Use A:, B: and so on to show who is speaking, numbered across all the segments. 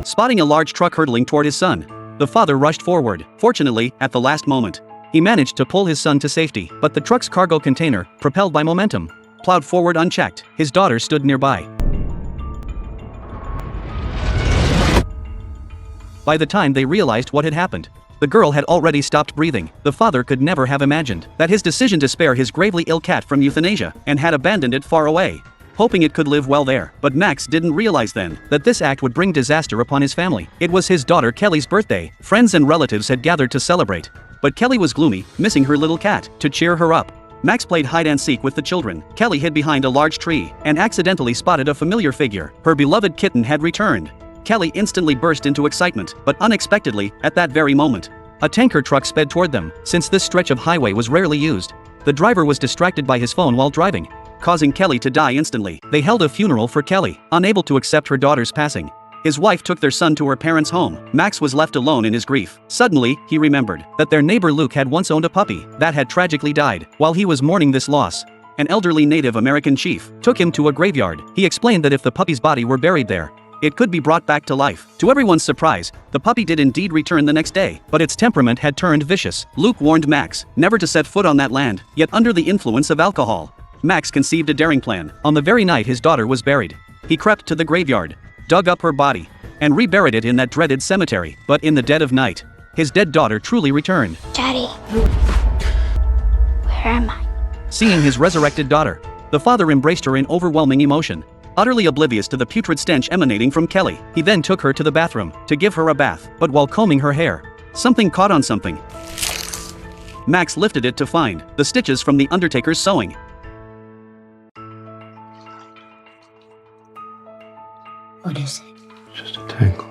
A: spotting a large truck hurtling toward his son. The father rushed forward, fortunately, at the last moment. He managed to pull his son to safety, but the truck's cargo container, propelled by momentum, plowed forward unchecked. His daughter stood nearby. By the time they realized what had happened, the girl had already stopped breathing. The father could never have imagined that his decision to spare his gravely ill cat from euthanasia and had abandoned it far away, hoping it could live well there. But Max didn't realize then that this act would bring disaster upon his family. It was his daughter Kelly's birthday. Friends and relatives had gathered to celebrate, but Kelly was gloomy, missing her little cat. To cheer her up, Max played hide-and-seek with the children. Kelly hid behind a large tree and accidentally spotted a familiar figure. Her beloved kitten had returned. Kelly instantly burst into excitement, but unexpectedly, at that very moment, a tanker truck sped toward them. Since this stretch of highway was rarely used, the driver was distracted by his phone while driving, causing Kelly to die instantly. They held a funeral for Kelly, unable to accept her daughter's passing. His wife took their son to her parents' home. Max was left alone in his grief. Suddenly, he remembered that their neighbor Luke had once owned a puppy that had tragically died. While he was mourning this loss, an elderly Native American chief took him to a graveyard. He explained that if the puppy's body were buried there, it could be brought back to life. To everyone's surprise, the puppy did indeed return the next day, but its temperament had turned vicious. Luke warned Max never to set foot on that land, yet under the influence of alcohol, Max conceived a daring plan. On the very night his daughter was buried, he crept to the graveyard, dug up her body, and reburied it in that dreaded cemetery. But in the dead of night, his dead daughter truly returned.
B: Daddy, where am I?
A: Seeing his resurrected daughter, the father embraced her in overwhelming emotion. Utterly oblivious to the putrid stench emanating from Kelly, he then took her to the bathroom to give her a bath. But while combing her hair, something caught on something. Max lifted it to find the stitches from the undertaker's sewing.
B: What is it?
C: Just a tangle.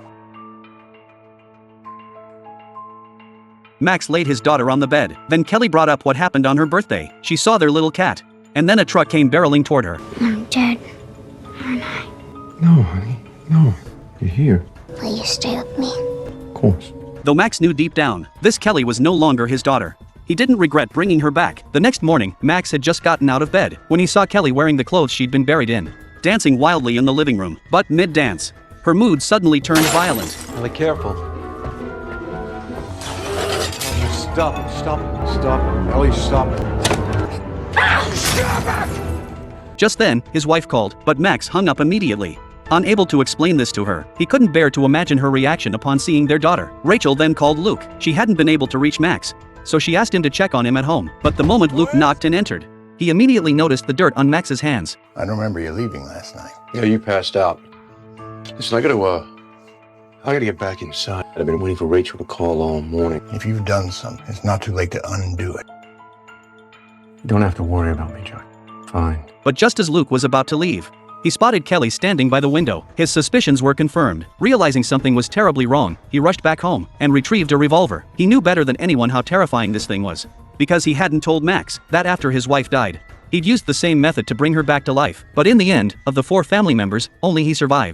A: Max laid his daughter on the bed. Then Kelly brought up what happened on her birthday. She saw their little cat, and then a truck came barreling toward her.
B: I'm dead, aren't I?
C: No, honey. No. You're here.
B: Will you stay with me?
C: Of course.
A: Though Max knew deep down, this Kelly was no longer his daughter, he didn't regret bringing her back. The next morning, Max had just gotten out of bed when he saw Kelly wearing the clothes she'd been buried in, dancing wildly in the living room. But mid-dance, her mood suddenly turned violent.
D: Be careful. Stop it, stop it, stop it. Ellie, stop it.
A: Just then, his wife called, but Max hung up immediately. Unable to explain this to her, he couldn't bear to imagine her reaction upon seeing their daughter. Rachel then called Luke. She hadn't been able to reach Max, so she asked him to check on him at home. But the moment Luke knocked and entered, he immediately noticed the dirt on Max's hands.
E: I don't remember you leaving last night.
D: Yeah, you passed out. Listen, I gotta get back inside. I've been waiting for Rachel to call all morning.
E: If you've done something, it's not too late to undo it.
C: You don't have to worry about me, John. Fine.
A: But just as Luke was about to leave, he spotted Kelly standing by the window. His suspicions were confirmed. Realizing something was terribly wrong, he rushed back home and retrieved a revolver. He knew better than anyone how terrifying this thing was, because he hadn't told Max that after his wife died, he'd used the same method to bring her back to life. But in the end, of the 4 family members, only he survived.